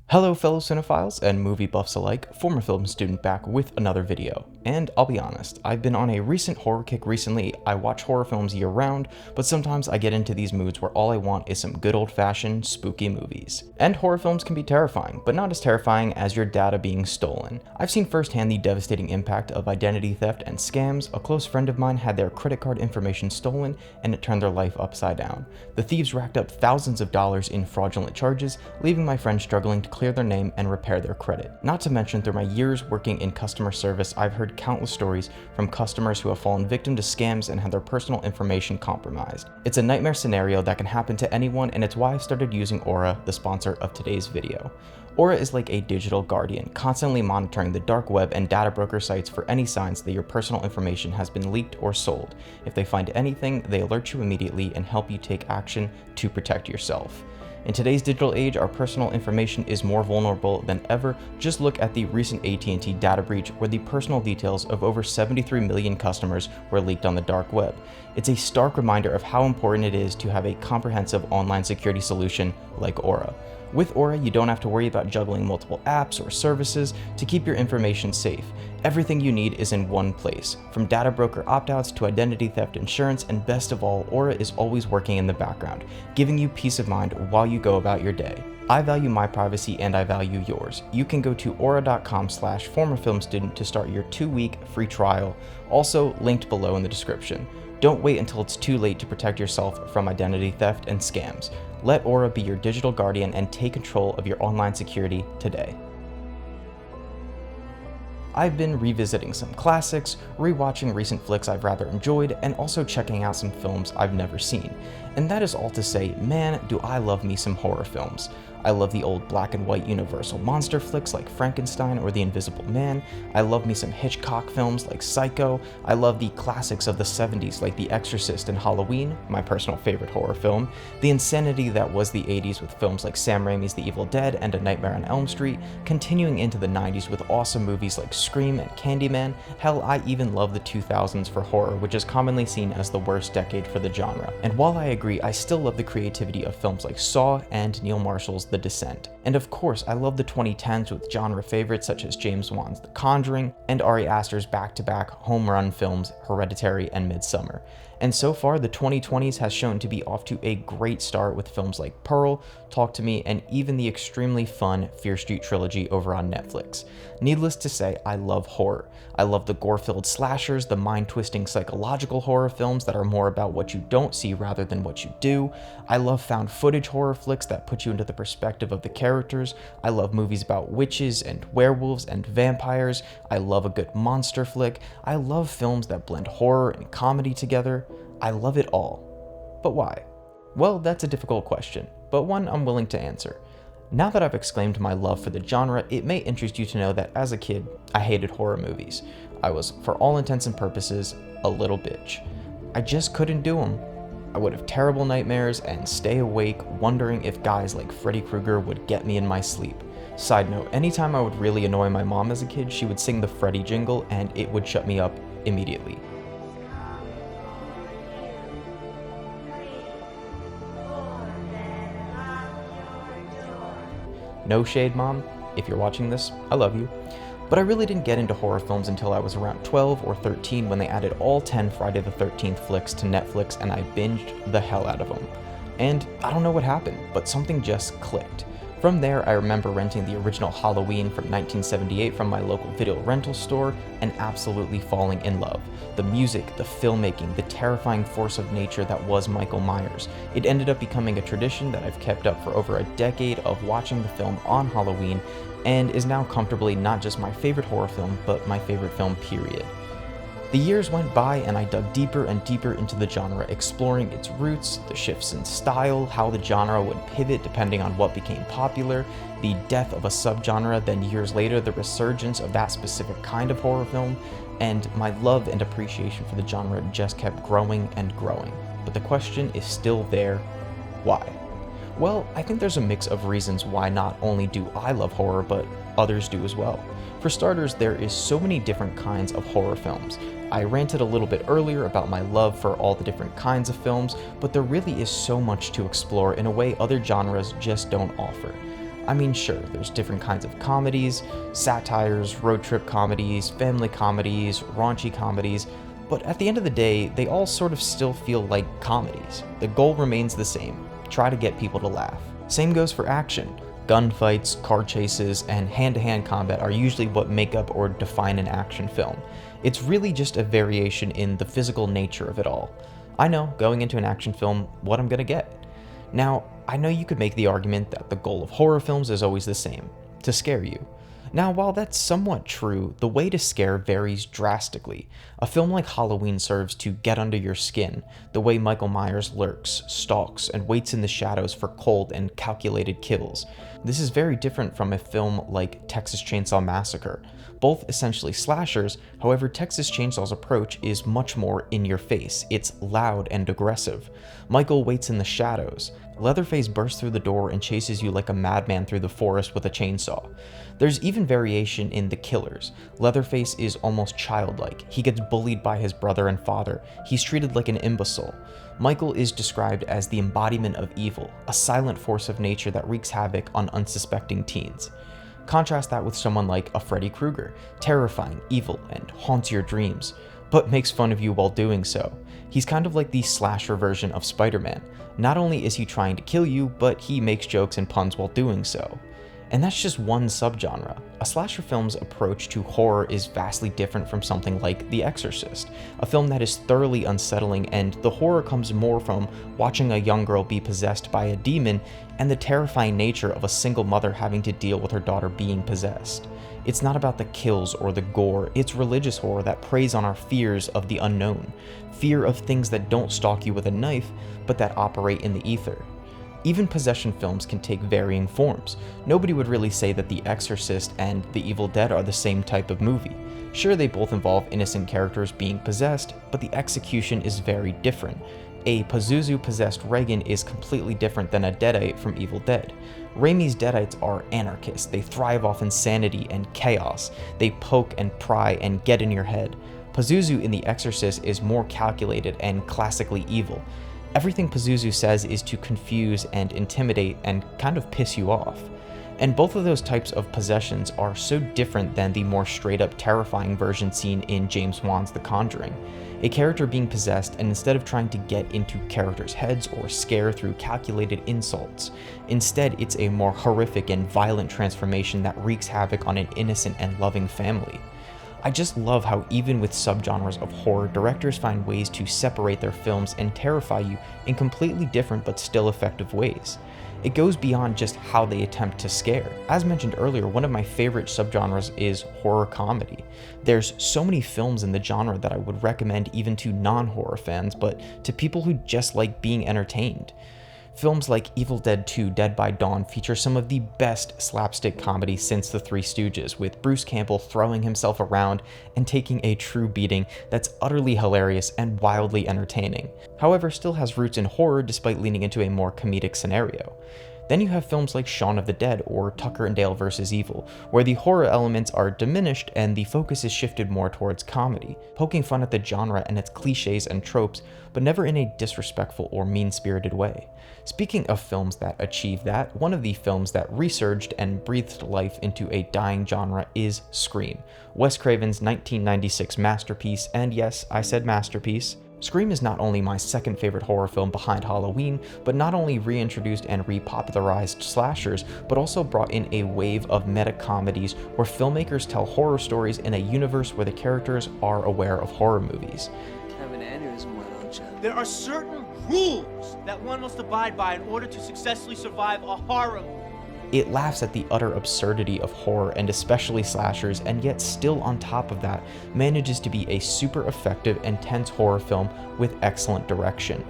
Hello fellow cinephiles and movie buffs alike, former film student back with another video. And I'll be honest, I've been on a recent horror kick recently. I watch horror films year round, but sometimes I get into these moods where all I want is some good old-fashioned spooky movies. And horror films can be terrifying, but not as terrifying as your data being stolen. I've seen firsthand the devastating impact of identity theft and scams. A close friend of mine had their credit card information stolen and it turned their life upside down. The thieves racked up thousands of dollars in fraudulent charges, leaving my friend struggling to clear their name and repair their credit. Not to mention, through my years working in customer service, I've heard countless stories from customers who have fallen victim to scams and had their personal information compromised. It's a nightmare scenario that can happen to anyone, and it's why I started using Aura, the sponsor of today's video. Aura is like a digital guardian, constantly monitoring the dark web and data broker sites for any signs that your personal information has been leaked or sold. If they find anything, they alert you immediately and help you take action to protect yourself. In today's digital age, our personal information is more vulnerable than ever. Just look at the recent AT&T data breach where the personal details of over 73 million customers were leaked on the dark web. It's a stark reminder of how important it is to have a comprehensive online security solution like Aura. With Aura, you don't have to worry about juggling multiple apps or services to keep your information safe. Everything you need is in one place, from data broker opt-outs to identity theft insurance, and best of all, Aura is always working in the background, giving you peace of mind while you go about your day. I value my privacy and I value yours. You can go to aura.com/formerfilmstudent to start your 2-week free trial, also linked below in the description. Don't wait until it's too late to protect yourself from identity theft and scams. Let Aura be your digital guardian and take control of your online security today. I've been revisiting some classics, rewatching recent flicks I've rather enjoyed, and also checking out some films I've never seen. And that is all to say, man, do I love me some horror films. I love the old black and white Universal monster flicks like Frankenstein or The Invisible Man. I love me some Hitchcock films like Psycho. I love the classics of the 70s like The Exorcist and Halloween, my personal favorite horror film. The insanity that was the 80s with films like Sam Raimi's The Evil Dead and A Nightmare on Elm Street, continuing into the 90s with awesome movies like Scream and Candyman. Hell, I even love the 2000s for horror, which is commonly seen as the worst decade for the genre. And while I agree, I still love the creativity of films like Saw and Neil Marshall's The Descent. And of course, I love the 2010s with genre favorites such as James Wan's The Conjuring and Ari Aster's back-to-back home run films Hereditary and Midsommar. And so far, the 2020s has shown to be off to a great start with films like Pearl, Talk to Me, and even the extremely fun Fear Street trilogy over on Netflix. Needless to say, I love horror. I love the gore-filled slashers, the mind-twisting psychological horror films that are more about what you don't see rather than what you do. I love found footage horror flicks that put you into the perspective of the characters. I love movies about witches and werewolves and vampires. I love a good monster flick. I love films that blend horror and comedy together. I love it all. But why? Well, that's a difficult question, but one I'm willing to answer. Now that I've exclaimed my love for the genre, it may interest you to know that as a kid, I hated horror movies. I was, for all intents and purposes, a little bitch. I just couldn't do them. I would have terrible nightmares and stay awake wondering if guys like Freddy Krueger would get me in my sleep. Side note, anytime I would really annoy my mom as a kid, she would sing the Freddy jingle and it would shut me up immediately. No shade, Mom. If you're watching this, I love you. But I really didn't get into horror films until I was around 12 or 13 when they added all 10 Friday the 13th flicks to Netflix and I binged the hell out of them. And I don't know what happened, but something just clicked. From there, I remember renting the original Halloween from 1978 from my local video rental store and absolutely falling in love. The music, the filmmaking, the terrifying force of nature that was Michael Myers. It ended up becoming a tradition that I've kept up for over a decade of watching the film on Halloween and is now comfortably not just my favorite horror film, but my favorite film period. The years went by and I dug deeper and deeper into the genre, exploring its roots, the shifts in style, how the genre would pivot depending on what became popular, the death of a subgenre, then years later the resurgence of that specific kind of horror film, and my love and appreciation for the genre just kept growing and growing. But the question is still there, why? Well, I think there's a mix of reasons why not only do I love horror, but others do as well. For starters, there is so many different kinds of horror films. I ranted a little bit earlier about my love for all the different kinds of films, but there really is so much to explore in a way other genres just don't offer. I mean, sure, there's different kinds of comedies, satires, road trip comedies, family comedies, raunchy comedies, but at the end of the day, they all sort of still feel like comedies. The goal remains the same: try to get people to laugh. Same goes for action. Gunfights, car chases, and hand-to-hand combat are usually what make up or define an action film. It's really just a variation in the physical nature of it all. I know, going into an action film, what I'm gonna get. Now, I know you could make the argument that the goal of horror films is always the same: to scare you. Now, while that's somewhat true, the way to scare varies drastically. A film like Halloween serves to get under your skin, the way Michael Myers lurks, stalks, and waits in the shadows for cold and calculated kills. This is very different from a film like Texas Chainsaw Massacre. Both essentially slashers, however, Texas Chainsaw's approach is much more in your face. It's loud and aggressive. Michael waits in the shadows. Leatherface bursts through the door and chases you like a madman through the forest with a chainsaw. There's even variation in the killers. Leatherface is almost childlike. He gets bullied by his brother and father. He's treated like an imbecile. Michael is described as the embodiment of evil, a silent force of nature that wreaks havoc on unsuspecting teens. Contrast that with someone like a Freddy Krueger, terrifying, evil, and haunts your dreams, but makes fun of you while doing so. He's kind of like the slasher version of Spider-Man. Not only is he trying to kill you, but he makes jokes and puns while doing so. And that's just one subgenre. A slasher film's approach to horror is vastly different from something like The Exorcist, a film that is thoroughly unsettling, and the horror comes more from watching a young girl be possessed by a demon and the terrifying nature of a single mother having to deal with her daughter being possessed. It's not about the kills or the gore, it's religious horror that preys on our fears of the unknown, fear of things that don't stalk you with a knife, but that operate in the ether. Even possession films can take varying forms. Nobody would really say that The Exorcist and The Evil Dead are the same type of movie. Sure, they both involve innocent characters being possessed, but the execution is very different. A Pazuzu-possessed Regan is completely different than a Deadite from Evil Dead. Raimi's Deadites are anarchists. They thrive off insanity and chaos. They poke and pry and get in your head. Pazuzu in The Exorcist is more calculated and classically evil. Everything Pazuzu says is to confuse and intimidate and kind of piss you off. And both of those types of possessions are so different than the more straight-up terrifying version seen in James Wan's The Conjuring. A character being possessed, and instead of trying to get into characters' heads or scare through calculated insults, instead it's a more horrific and violent transformation that wreaks havoc on an innocent and loving family. I just love how even with subgenres of horror, directors find ways to separate their films and terrify you in completely different but still effective ways. It goes beyond just how they attempt to scare. As mentioned earlier, one of my favorite subgenres is horror comedy. There's so many films in the genre that I would recommend even to non-horror fans, but to people who just like being entertained. Films like Evil Dead 2: Dead by Dawn feature some of the best slapstick comedy since The Three Stooges, with Bruce Campbell throwing himself around and taking a true beating that's utterly hilarious and wildly entertaining. However, still has roots in horror despite leaning into a more comedic scenario. Then you have films like Shaun of the Dead or Tucker and Dale vs. Evil, where the horror elements are diminished and the focus is shifted more towards comedy, poking fun at the genre and its cliches and tropes, but never in a disrespectful or mean-spirited way. Speaking of films that achieve that, one of the films that resurged and breathed life into a dying genre is Scream, Wes Craven's 1996 masterpiece, and yes, I said masterpiece. Scream is not only my second favorite horror film behind Halloween, but not only reintroduced and repopularized slashers, but also brought in a wave of meta-comedies where filmmakers tell horror stories in a universe where the characters are aware of horror movies. Have an aneurysm, why don't you? There are certain rules that one must abide by in order to successfully survive a horror movie. It laughs at the utter absurdity of horror and especially slashers, and yet still on top of that, manages to be a super effective and tense horror film with excellent direction.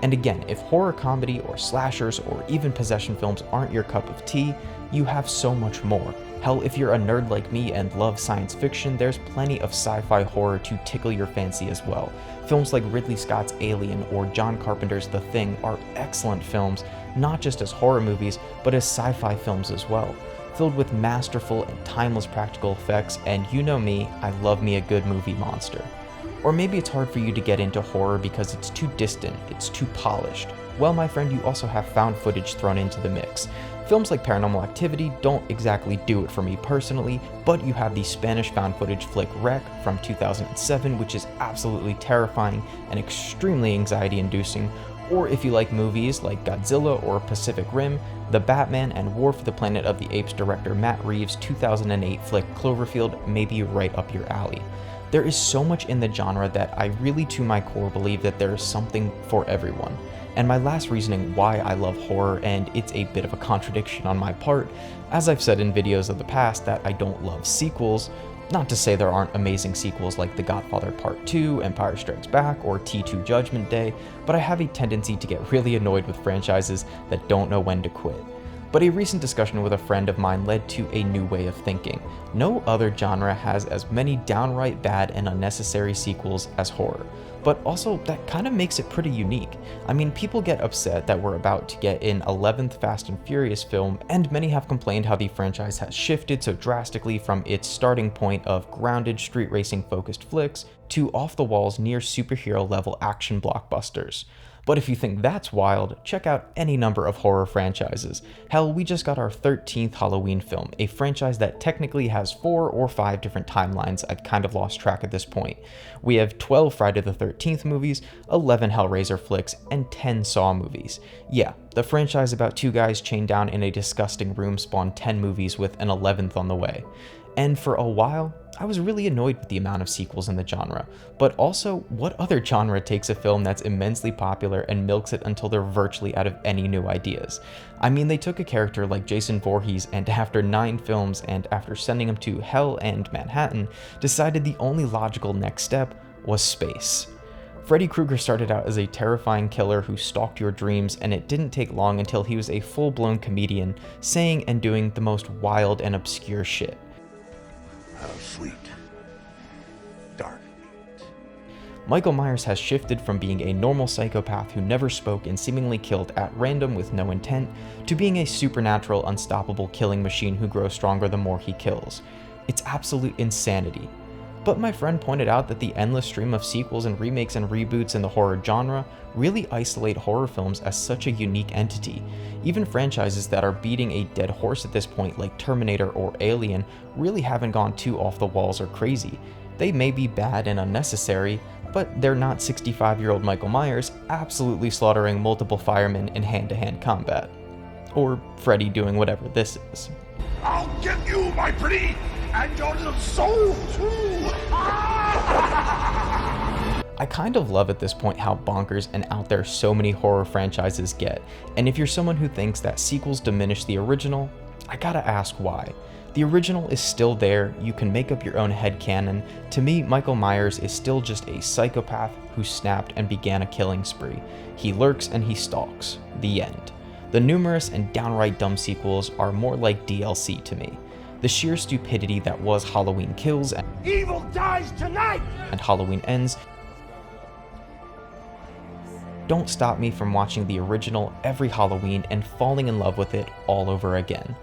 And again, if horror comedy or slashers or even possession films aren't your cup of tea, you have so much more. Hell, if you're a nerd like me and love science fiction, there's plenty of sci-fi horror to tickle your fancy as well. Films like Ridley Scott's Alien or John Carpenter's The Thing are excellent films, not just as horror movies, but as sci-fi films as well, filled with masterful and timeless practical effects, and you know me, I love me a good movie monster. Or maybe it's hard for you to get into horror because it's too distant, it's too polished. Well, my friend, you also have found footage thrown into the mix. Films like Paranormal Activity don't exactly do it for me personally, but you have the Spanish found footage flick Rec from 2007, which is absolutely terrifying and extremely anxiety-inducing, or if you like movies like Godzilla or Pacific Rim, the Batman and War for the Planet of the Apes director Matt Reeves' 2008 flick Cloverfield may be right up your alley. There is so much in the genre that I really to my core believe that there is something for everyone. And my last reasoning why I love horror, and it's a bit of a contradiction on my part, as I've said in videos of the past that I don't love sequels, not to say there aren't amazing sequels like The Godfather Part 2, Empire Strikes Back, or T2 Judgment Day, but I have a tendency to get really annoyed with franchises that don't know when to quit. But a recent discussion with a friend of mine led to a new way of thinking. No other genre has as many downright bad and unnecessary sequels as horror, but also that kind of makes it pretty unique. I mean, people get upset that we're about to get an 11th Fast and Furious film, and many have complained how the franchise has shifted so drastically from its starting point of grounded street racing focused flicks to off-the-walls near superhero level action blockbusters. But if you think that's wild, check out any number of horror franchises. Hell, we just got our 13th Halloween film, a franchise that technically has 4 or 5 different timelines. I've kind of lost track at this point. We have 12 Friday the 13th movies, 11 Hellraiser flicks, and 10 Saw movies. Yeah, the franchise about 2 guys chained down in a disgusting room spawned 10 movies with an 11th on the way. And for a while, I was really annoyed with the amount of sequels in the genre, but also, what other genre takes a film that's immensely popular and milks it until they're virtually out of any new ideas? I mean, they took a character like Jason Voorhees and after 9 films and after sending him to Hell and Manhattan, decided the only logical next step was space. Freddy Krueger started out as a terrifying killer who stalked your dreams, and it didn't take long until he was a full-blown comedian, saying and doing the most wild and obscure shit. How sweet. Dark meat. Michael Myers has shifted from being a normal psychopath who never spoke and seemingly killed at random with no intent, to being a supernatural, unstoppable killing machine who grows stronger the more he kills. It's absolute insanity. But my friend pointed out that the endless stream of sequels and remakes and reboots in the horror genre really isolate horror films as such a unique entity. Even franchises that are beating a dead horse at this point, like Terminator or Alien, really haven't gone too off the walls or crazy. They may be bad and unnecessary, but they're not 65-year-old Michael Myers absolutely slaughtering multiple firemen in hand-to-hand combat. Or Freddy doing whatever this is. I'll get you, my pretty, and your little soul too. I kind of love at this point how bonkers and out there so many horror franchises get, and if you're someone who thinks that sequels diminish the original, I gotta ask why. The original is still there, you can make up your own headcanon. To me, Michael Myers is still just a psychopath who snapped and began a killing spree. He lurks and he stalks. The end. The numerous and downright dumb sequels are more like DLC to me. The sheer stupidity that was Halloween Kills and Evil dies tonight. and Halloween Ends don't stop me from watching the original every Halloween and falling in love with it all over again.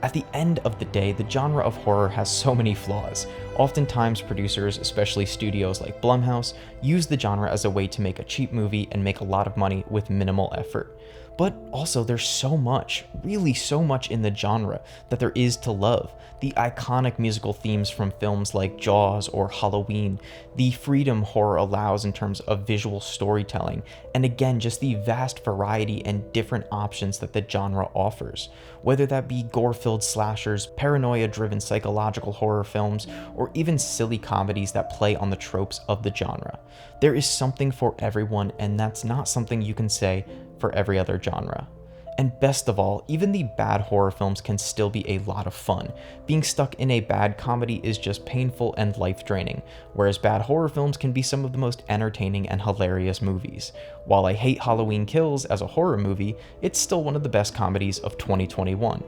At the end of the day, the genre of horror has so many flaws. Oftentimes, producers, especially studios like Blumhouse, use the genre as a way to make a cheap movie and make a lot of money with minimal effort. But also, there's so much, really so much in the genre that there is to love. The iconic musical themes from films like Jaws or Halloween, the freedom horror allows in terms of visual storytelling, and again, just the vast variety and different options that the genre offers. Whether that be gore-filled slashers, paranoia-driven psychological horror films, or even silly comedies that play on the tropes of the genre. There is something for everyone, and that's not something you can say for every other genre. And best of all, even the bad horror films can still be a lot of fun. Being stuck in a bad comedy is just painful and life-draining, whereas bad horror films can be some of the most entertaining and hilarious movies. While I hate Halloween Kills as a horror movie, it's still one of the best comedies of 2021.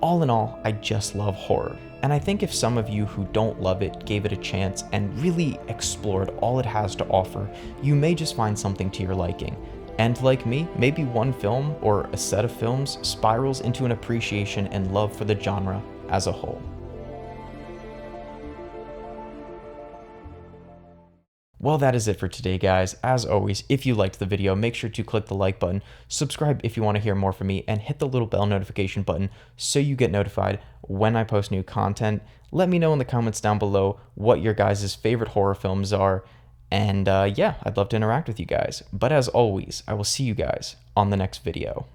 All in all, I just love horror, and I think if some of you who don't love it gave it a chance and really explored all it has to offer, you may just find something to your liking. And like me, maybe one film or a set of films spirals into an appreciation and love for the genre as a whole. Well, that is it for today, guys. As always, if you liked the video, make sure to click the like button, subscribe if you want to hear more from me, and hit the little bell notification button so you get notified when I post new content. Let me know in the comments down below what your guys' favorite horror films are, and yeah, I'd love to interact with you guys. But as always, I will see you guys on the next video.